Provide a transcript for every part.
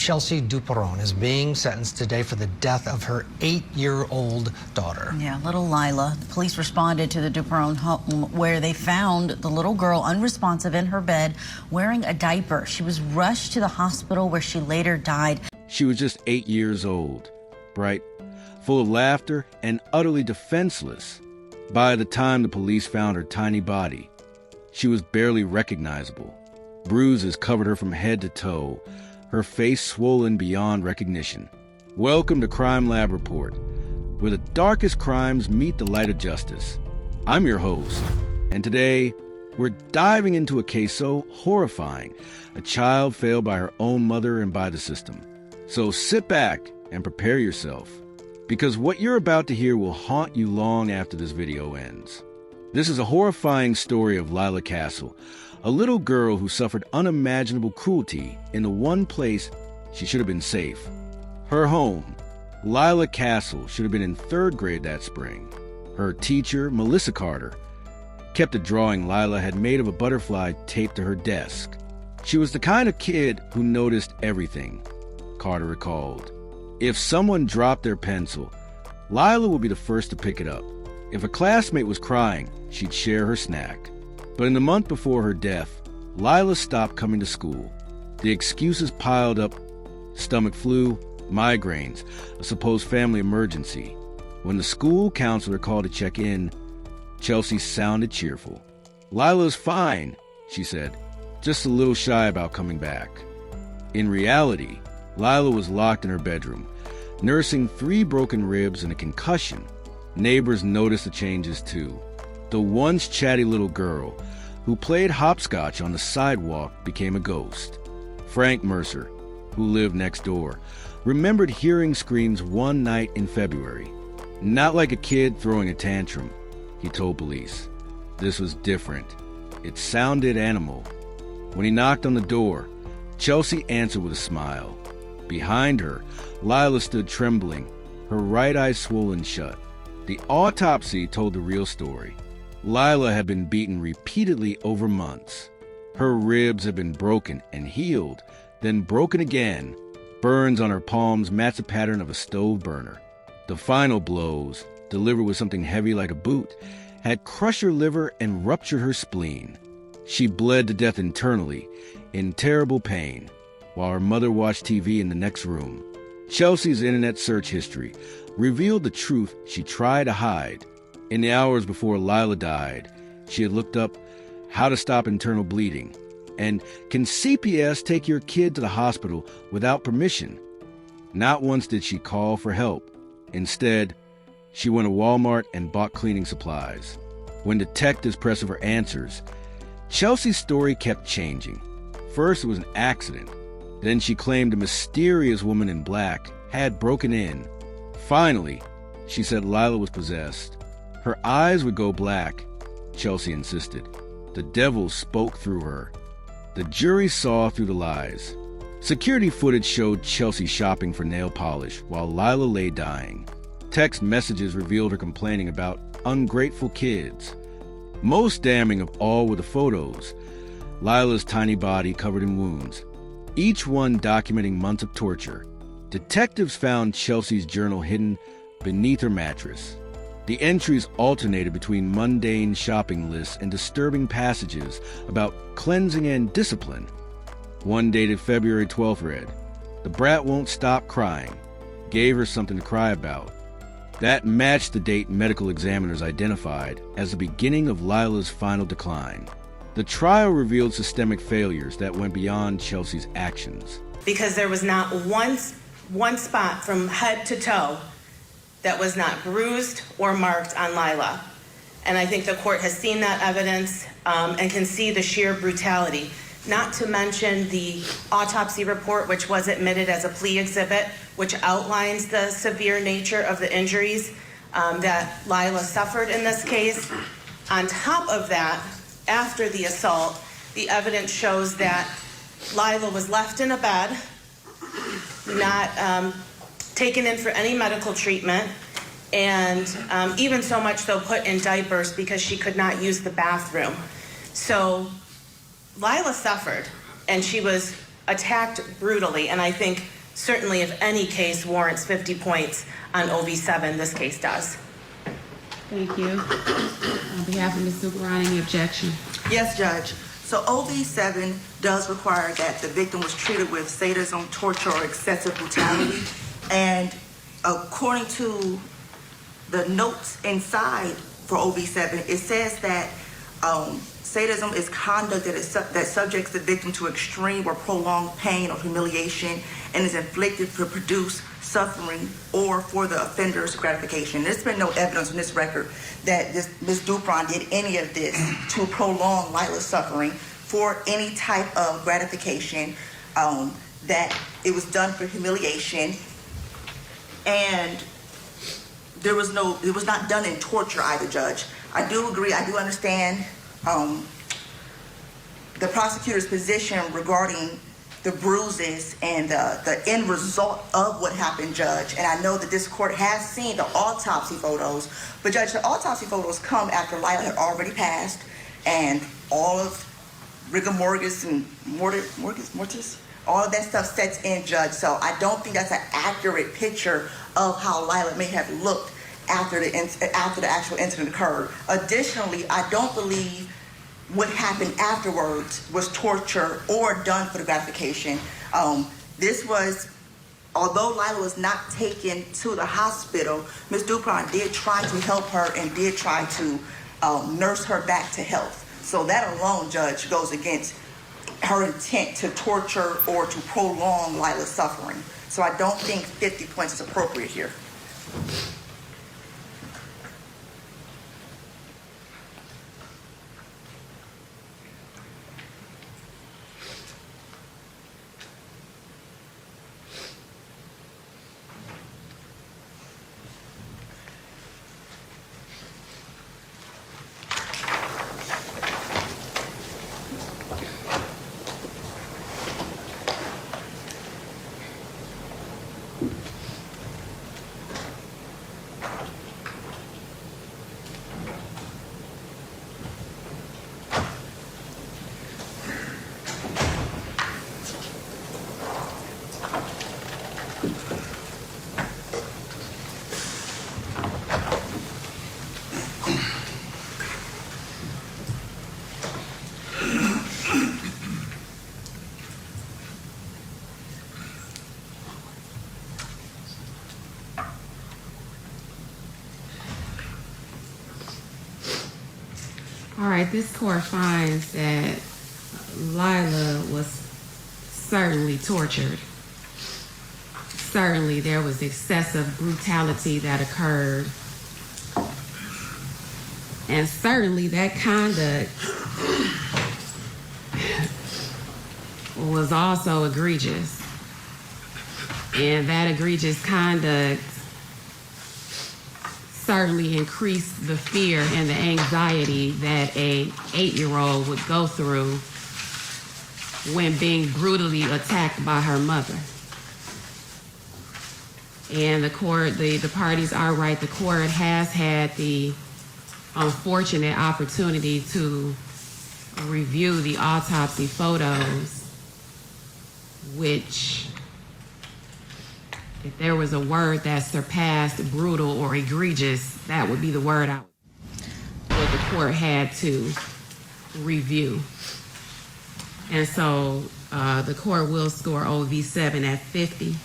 Chelsea Duperon is being sentenced today for the death of her 8-year-old daughter. Yeah, little Lyla. The police responded to the Duperon home where they found the little girl unresponsive in her bed wearing a diaper. She was rushed to the hospital where she later died. She was just 8 years old, bright, full of laughter, and utterly defenseless. By the time the police found her tiny body, she was barely recognizable. Bruises covered her from head to toe, her face swollen beyond recognition. Welcome to Crime Lab Report, where the darkest crimes meet the light of justice. I'm your host, and today we're diving into a case so horrifying, a child failed by her own mother and by the system. So sit back and prepare yourself, because what you're about to hear will haunt you long after this video ends. This is a horrifying story of Lyla Cassel, a little girl who suffered unimaginable cruelty in the one place she should have been safe, her home. Lyla Cassel should have been in 3rd grade that spring. Her teacher, Melissa Carter, kept a drawing Lyla had made of a butterfly taped to her desk. She was the kind of kid who noticed everything, Carter recalled. If someone dropped their pencil, Lyla would be the first to pick it up. If a classmate was crying, she'd share her snack. But in the month before her death, Lyla stopped coming to school. The excuses piled up: stomach flu, migraines, a supposed family emergency. When the school counselor called to check in, Chelsea sounded cheerful. "Lyla's fine," she said, just a little shy about coming back. In reality, Lyla was locked in her bedroom, nursing 3 broken ribs and a concussion. Neighbors noticed the changes too. The once chatty little girl who played hopscotch on the sidewalk became a ghost. Frank Mercer, who lived next door, remembered hearing screams one night in February. Not like a kid throwing a tantrum, he told police. This was different. It sounded animal. When he knocked on the door, Chelsea answered with a smile. Behind her, Lyla stood trembling, her right eye swollen shut. The autopsy told the real story. Lyla had been beaten repeatedly over months. Her ribs had been broken and healed, then broken again. Burns on her palms matched the pattern of a stove burner. The final blows, delivered with something heavy like a boot, had crushed her liver and ruptured her spleen. She bled to death internally, in terrible pain, while her mother watched TV in the next room. Chelsea's internet search history revealed the truth she tried to hide. In the hours before Lyla died, she had looked up how to stop internal bleeding and can CPS take your kid to the hospital without permission. Not once did she call for help. Instead, she went to Walmart and bought cleaning supplies. When detectives pressed for answers, Chelsea's story kept changing. First, it was an accident. Then she claimed a mysterious woman in black had broken in. Finally, she said Lyla was possessed. Her eyes would go black, Chelsea insisted. The devil spoke through her. The jury saw through the lies. Security footage showed Chelsea shopping for nail polish while Lyla lay dying. Text messages revealed her complaining about ungrateful kids. Most damning of all were the photos. Lyla's tiny body covered in wounds, each one documenting months of torture. Detectives found Chelsea's journal hidden beneath her mattress. The entries alternated between mundane shopping lists and disturbing passages about cleansing and discipline. One dated February 12th read, "The brat won't stop crying. Gave her something to cry about." That matched the date medical examiners identified as the beginning of Lyla's final decline. The trial revealed systemic failures that went beyond Chelsea's actions. Because there was not one spot from head to toe that was not bruised or marked on Lyla. And I think the court has seen that evidence and can see the sheer brutality. Not to mention the autopsy report, which was admitted as a plea exhibit, which outlines the severe nature of the injuries that Lyla suffered in this case. On top of that, after the assault, the evidence shows that Lyla was left in a bed, not taken in for any medical treatment, and even so much so put in diapers because she could not use the bathroom. So Lyla suffered, and she was attacked brutally, and I think certainly if any case warrants 50 points on OV7, this case does. Thank you. On behalf of Ms. Zuccarani, any objection? Yes, Judge. So OV7 does require that the victim was treated with sadism, torture, or excessive brutality. And according to the notes inside for OV7, it says that sadism is conduct that subjects the victim to extreme or prolonged pain or humiliation and is inflicted to produce suffering or for the offender's gratification. There's been no evidence in this record that Ms. Dupron did any of this to prolong Lyla's suffering for any type of gratification, that it was done for humiliation, and it was not done in torture either, Judge. I do agree, I do understand the prosecutor's position regarding the bruises and the end result of what happened, Judge. And I know that this court has seen the autopsy photos, but Judge, the autopsy photos come after Lyla had already passed and all of rigor mortis and mortis, all of that stuff sets in, Judge. So I don't think that's an accurate picture of how Lyla may have looked after the actual incident occurred. Additionally, I don't believe what happened afterwards was torture or done for the gratification. This was, although Lyla was not taken to the hospital, Ms. Dupron did try to help her and did try to nurse her back to health. So that alone, Judge, goes against her intent to torture or to prolong Lyla's suffering. So I don't think 50 points is appropriate here. All right, this court finds that Lyla was certainly tortured. Certainly there was excessive brutality that occurred. And certainly that conduct was also egregious. And that egregious conduct certainly increased the fear and the anxiety that an 8-year-old would go through when being brutally attacked by her mother. And the court, the parties are right, the court has had the unfortunate opportunity to review the autopsy photos, which, if there was a word that surpassed brutal or egregious, that would be the word what the court had to review. And so the court will score OV7 at 50,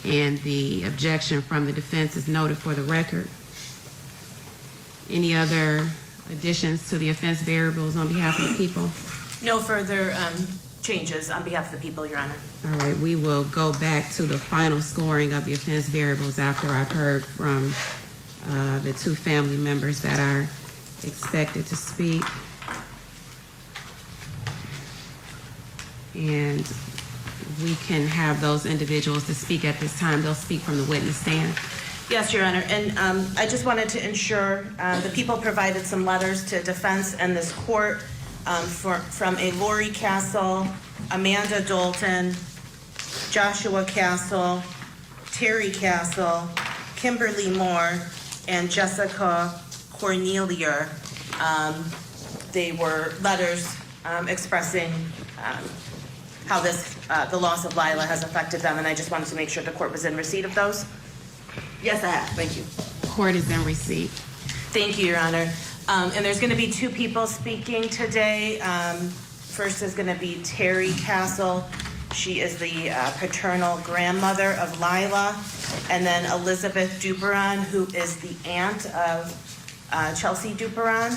and the objection from the defense is noted for the record. Any other additions to the offense variables on behalf of the people? No further changes on behalf of the people, Your Honor. All right, we will go back to the final scoring of the offense variables after I've heard from the two family members that are expected to speak. And we can have those individuals to speak at this time. They'll speak from the witness stand. Yes, Your Honor, and I just wanted to ensure the people provided some letters to defense and this court from a Lyla Cassel, Amanda Dalton, Joshua Cassel, Terry Cassel, Kimberly Moore, and Jessica Cornelia. They were letters expressing how this, the loss of Lyla has affected them, and I just wanted to make sure the court was in receipt of those. Yes, I have. Thank you. Court is in receipt. Thank you, Your Honor. And there's going to be two people speaking today. First is going to be Terry Cassel. She is the paternal grandmother of Lyla. And then Elizabeth Duperon, who is the aunt of Chelsea Duperon.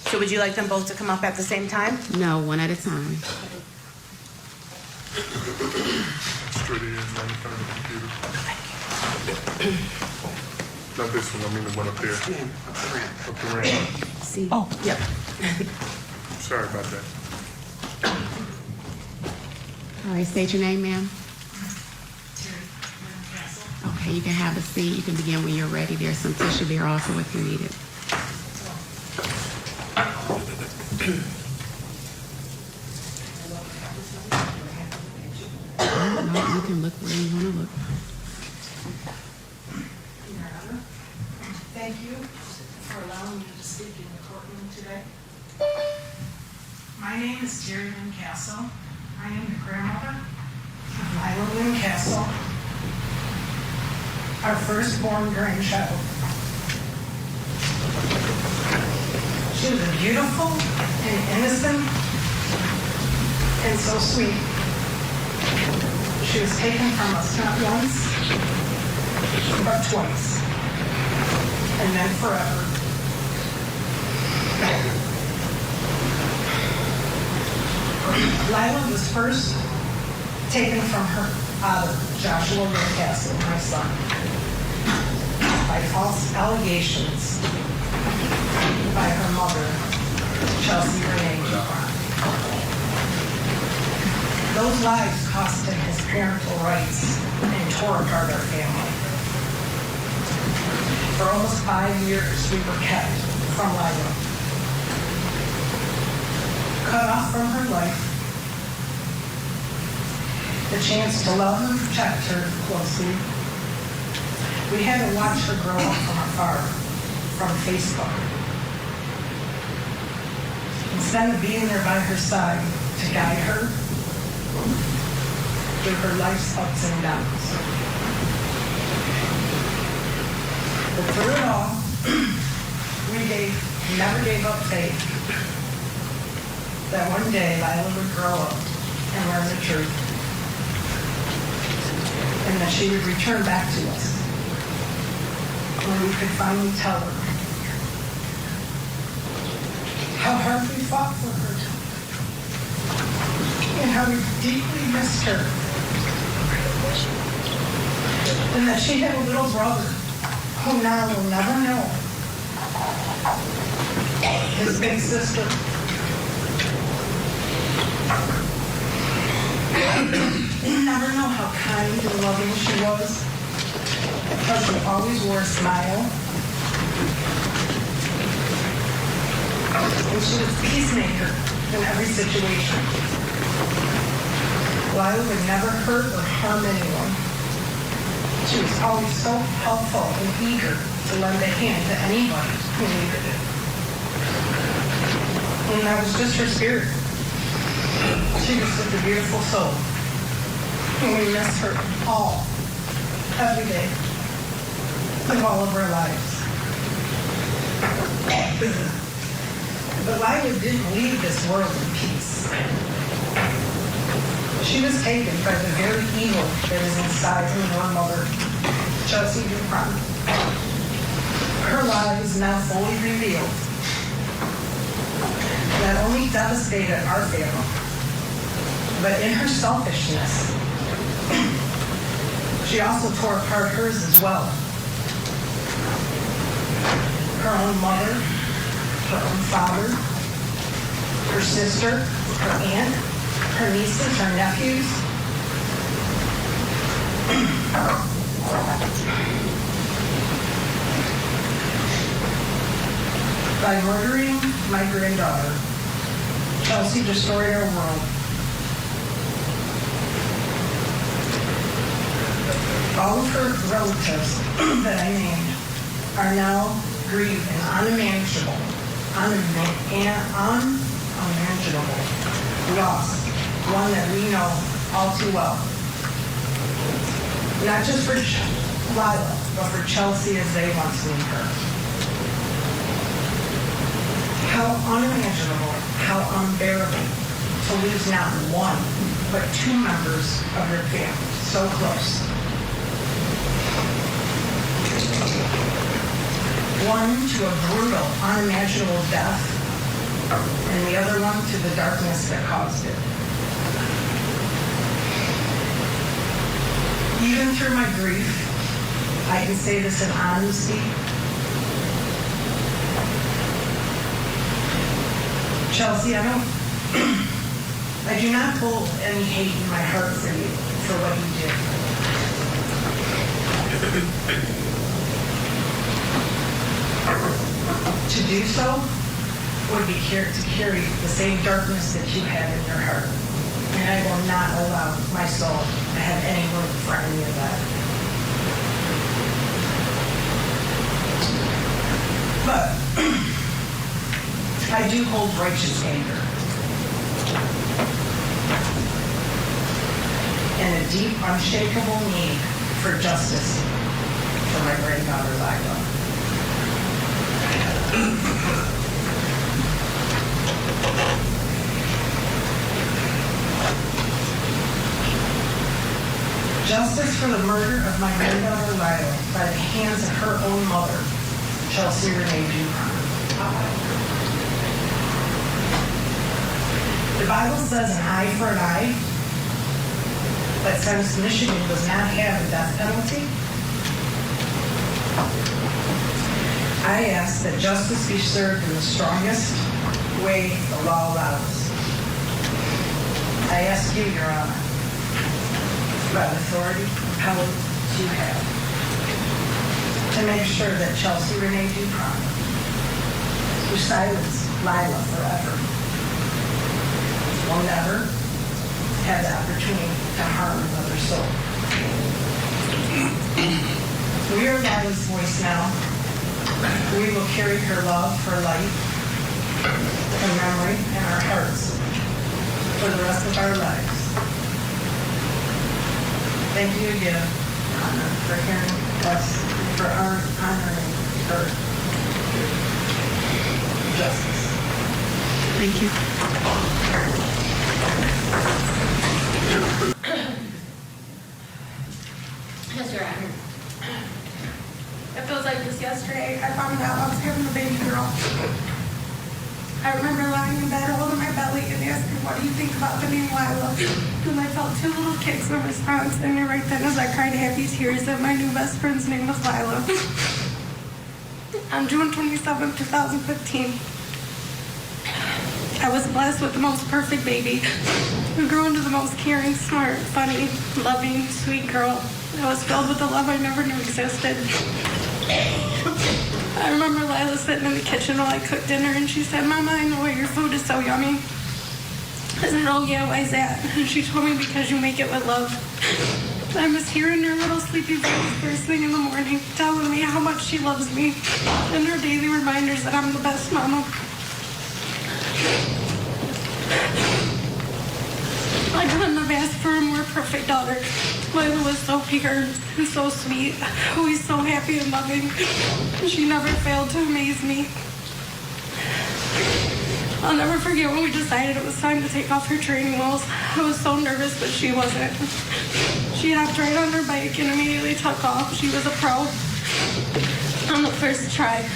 So would you like them both to come up at the same time? No, one at a time. Straight in, right in front of the computer. Not this one, I mean the one up there. Up the ramp. See? Oh, Yep. Sorry about that. All right, state your name, ma'am. Okay, you can have a seat. You can begin when you're ready. There's some tissue there also if you need it. No, you can look where you want to look. Thank you for allowing me to speak in the courtroom today. My name is Lyla Cassel. I am the grandmother of Lyla Cassel, our firstborn grandchild. She was beautiful and innocent and so sweet. She was taken from us not once, but twice. And then forever. Lyla was first taken from her father, Joshua Cassel, my son, by false allegations by her mother, Chelsea Duperon. Those lies cost him his parental rights and tore apart our family. For almost 5 years, we were kept from Lyla. Cut off from her life, the chance to love and protect her closely. We had to watch her grow up from afar, from Facebook. Instead of being there by her side to guide her through her life's ups and downs. But through it all, we never gave up faith that one day Lyla would grow up and learn the truth, and that she would return back to us when we could finally tell her how hard we fought for her and how we deeply missed her, and that she had a little brother who now will never know his big sister. We'll never know how kind and loving she was, because she always wore a smile. And she was a peacemaker in every situation. Lyla would never hurt or harm anyone. She was always so helpful and eager to lend a hand to anybody who needed it. And that was just her spirit. She was such a beautiful soul. And we miss her all, every day, of all of our lives. But Lyla didn't leave this world in peace. She was taken by the very evil that is inside her mother, Chelsea Duperon. Her lie is now fully revealed. Not only devastated our family, but in her selfishness, she also tore apart hers as well. Her own mother, her own father, her sister, her aunt, her nieces, her nephews. By murdering my granddaughter, Chelsea destroyed our world. All of her relatives that I named are now grieved and unmanageable loss. One that we know all too well. Not just for Lyla, but for Chelsea as they once knew her. How unimaginable, how unbearable to lose not one, but two members of your family so close. One to a brutal, unimaginable death, and the other one to the darkness that caused it. Even through my grief, I can say this in honesty. Chelsea, I do not hold any hate in my heart for you, for what you did. To do so would be to carry the same darkness that you had in your heart. And I will not allow my soul to have any room for any of that. But I do hold righteous anger and a deep, unshakable need for justice for my granddaughter, Lyla. Justice for the murder of my granddaughter, Lyla, by the hands of her own mother, Chelsea Renee Dupont. The Bible says an eye for an eye, but since Michigan does not have a death penalty, I ask that justice be served in the strongest way the law allows. I ask you, Your Honor, by the authority and power you have, to make sure that Chelsea Renee Dupont, who silenced Lyla forever, will never have the opportunity to harm another soul. We are Lyla's voice now. We will carry her love, her light, her memory, and our hearts for the rest of our lives. Thank you again, Anna, for hearing us, for honoring her justice. Thank you. Yes, Your Honor. It feels like just yesterday I found out I was having a baby girl. I remember lying in bed holding my belly and asking, what do you think about the name Lyla? And I felt two little kicks in response, and right then as I cried happy tears that my new best friend's name was Lyla. On June 27, 2015, I was blessed with the most perfect baby who grew into the most caring, smart, funny, loving, sweet girl. I was filled with a love I never knew existed. I remember Lyla sitting in the kitchen while I cooked dinner, and she said, Mama, I know your food is so yummy. I said, oh yeah, why is that? And she told me, because you make it with love. I was hearing her little sleepy voice first thing in the morning, telling me how much she loves me, and her daily reminders that I'm the best mama. I couldn't have asked for a more perfect daughter. Lyla was so pure and so sweet, always so happy and loving. She never failed to amaze me. I'll never forget when we decided it was time to take off her training wheels. I was so nervous, but she wasn't. She hopped right on her bike and immediately took off. She was a pro on the first try.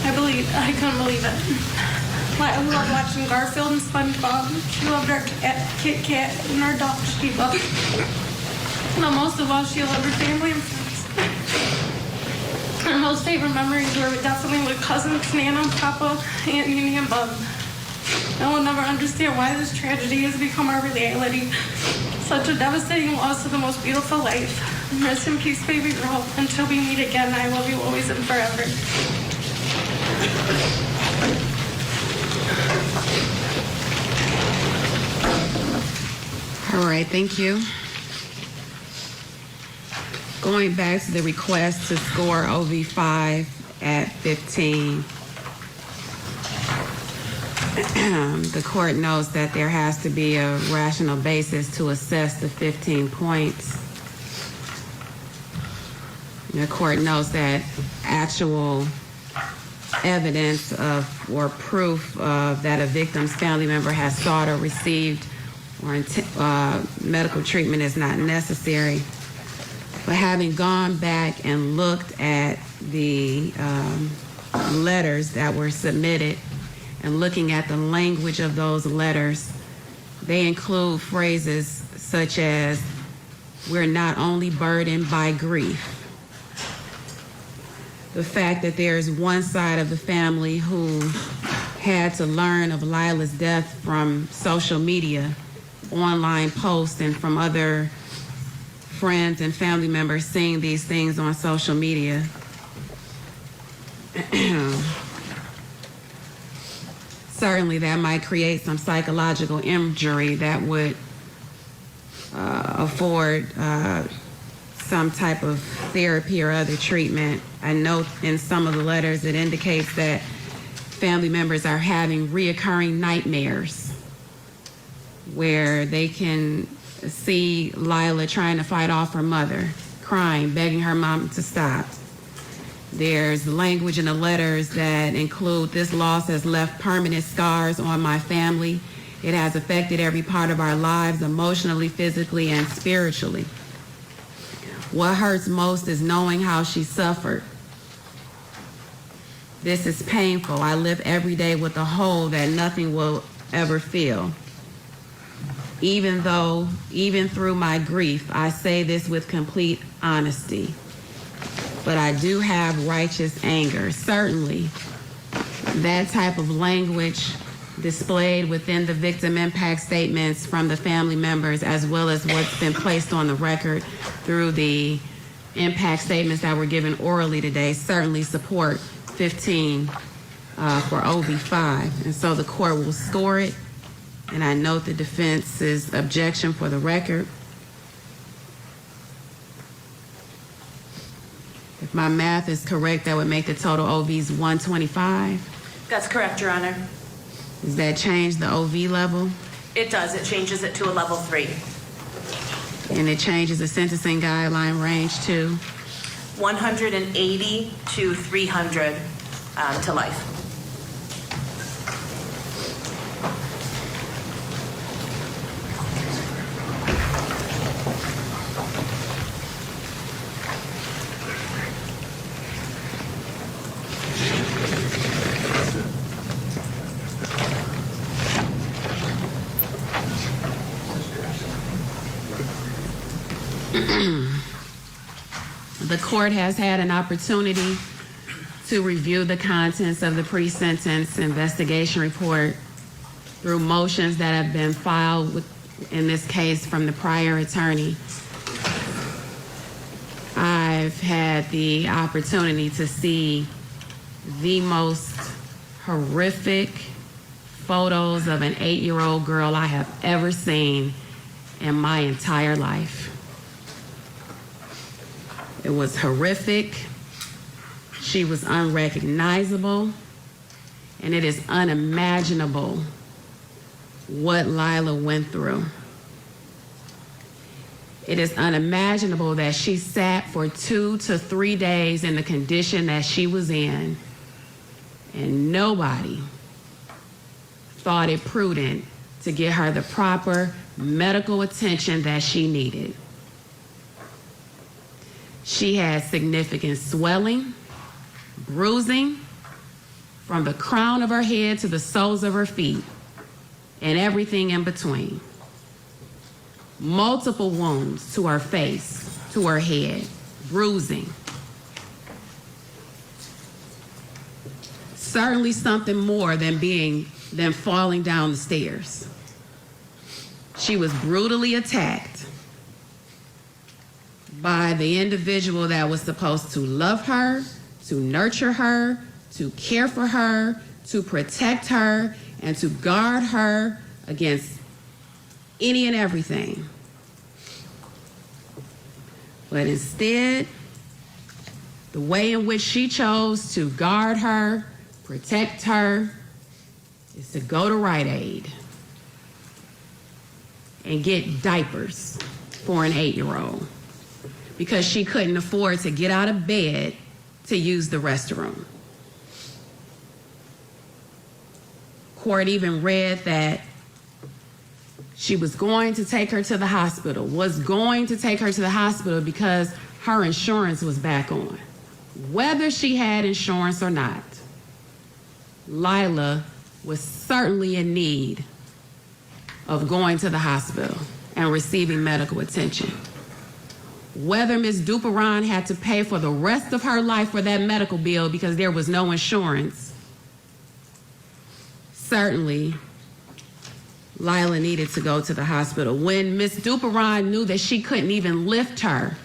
I couldn't believe it. I loved watching Garfield and SpongeBob. She loved our cat, Kit Kat, and our dog, Sheba. But most of all, she loved her family and friends. Her most favorite memories were definitely with cousins, Nana, Papa, Aunt Nene, and Bub. I will never understand why this tragedy has become our reality. Such a devastating loss of the most beautiful life. Rest in peace, baby girl. Until we meet again, I love you always and forever. All right, thank you. Going back to the request to score OV5 at 15. The court notes that there has to be a rational basis to assess the 15 points. The court notes that actual evidence of or proof of that a victim's family member has sought or received or medical treatment is not necessary. But having gone back and looked at the letters that were submitted and looking at the language of those letters, they include phrases such as, "We're not only burdened by grief." The fact that there's one side of the family who had to learn of Lyla's death from social media, online posts, and from other friends and family members seeing these things on social media. Certainly that might create some psychological injury that would afford some type of therapy or other treatment. I note in some of the letters it indicates that family members are having reoccurring nightmares where they can see Lyla trying to fight off her mother, crying, begging her mom to stop. There's language in the letters that include, "This loss has left permanent scars on my family. It has affected every part of our lives, emotionally, physically, and spiritually. What hurts most is knowing how she suffered. This is painful. I live every day with a hole that nothing will ever fill. Even through my grief, I say this with complete honesty. But I do have righteous anger." Certainly, that type of language displayed within the victim impact statements from the family members, as well as what's been placed on the record through the impact statements that were given orally today, certainly support 15 for OV5. And so the court will score it. And I note the defense's objection for the record. If my math is correct, that would make the total OVs 125. That's correct, Your Honor. Does that change the OV level? It does. It changes it to a level 3. And it changes the sentencing guideline range to? 180 to 300 to life. The court has had an opportunity to review the contents of the pre-sentence investigation report through motions that have been filed in this case from the prior attorney. I've had the opportunity to see the most horrific photos of an 8-year-old girl I have ever seen in my entire life. It was horrific. She was unrecognizable, and it is unimaginable what Lyla went through. It is unimaginable that she sat for 2 to 3 days in the condition that she was in, and nobody thought it prudent to get her the proper medical attention that she needed. She had significant swelling, bruising from the crown of her head to the soles of her feet, and everything in between. Multiple wounds to her face, to her head, bruising. Certainly something more than falling down the stairs. She was brutally attacked by the individual that was supposed to love her, to nurture her, to care for her, to protect her, and to guard her against any and everything. But instead, the way in which she chose to guard her, protect her, is to go to Rite Aid and get diapers for an 8-year-old because she couldn't afford to get out of bed to use the restroom. Court even read that she was going to take her to the hospital, because her insurance was back on. Whether she had insurance or not, Lyla was certainly in need of going to the hospital and receiving medical attention. Whether Ms. Duperon had to pay for the rest of her life for that medical bill because there was no insurance, certainly Lyla needed to go to the hospital. When Ms. Duperon knew that she couldn't even lift her,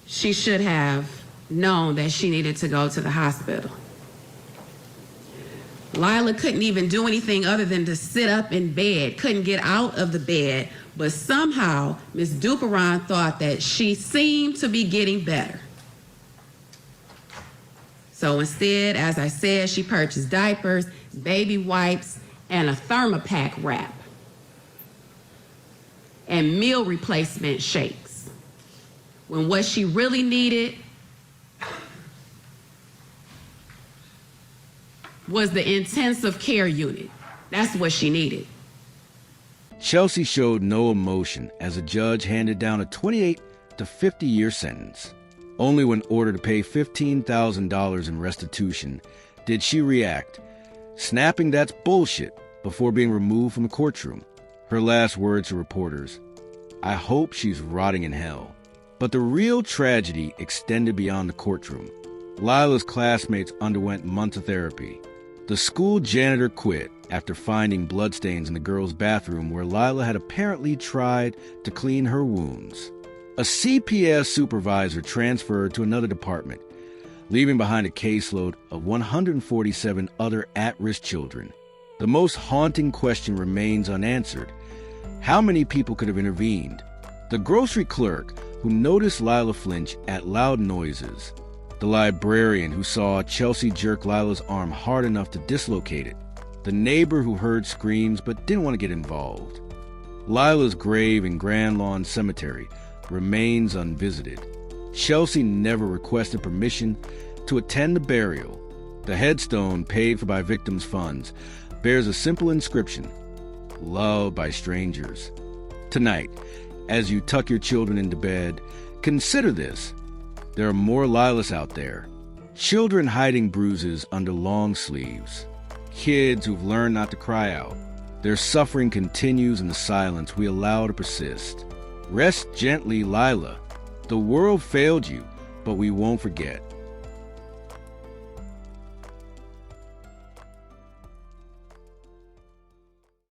she should have known that she needed to go to the hospital. Lyla couldn't even do anything other than to sit up in bed, couldn't get out of the bed, but somehow Ms. Duperon thought that she seemed to be getting better. So instead, as I said, she purchased diapers, baby wipes, and a Thermopack wrap, and meal replacement shakes, when what she really needed was the intensive care unit. That's what she needed. Chelsea showed no emotion as a judge handed down a 28 to 50-year sentence. Only when ordered to pay $15,000 in restitution did she react, snapping that's bullshit before being removed from the courtroom. Her last words to reporters, "I hope she's rotting in hell." But the real tragedy extended beyond the courtroom. Lyla's classmates underwent months of therapy. The school janitor quit after finding bloodstains in the girls' bathroom where Lyla had apparently tried to clean her wounds. A CPS supervisor transferred to another department, leaving behind a caseload of 147 other at-risk children. The most haunting question remains unanswered. How many people could have intervened? The grocery clerk who noticed Lyla flinch at loud noises. The librarian who saw Chelsea jerk Lyla's arm hard enough to dislocate it. The neighbor who heard screams but didn't want to get involved. Lyla's grave in Grand Lawn Cemetery remains unvisited. Chelsea never requested permission to attend the burial. The headstone, paid for by victims' funds, bears a simple inscription, "Loved by strangers." Tonight, as you tuck your children into bed, consider this. There are more Lylas out there. Children hiding bruises under long sleeves. Kids who've learned not to cry out. Their suffering continues in the silence we allow to persist. Rest gently, Lyla. The world failed you, but we won't forget.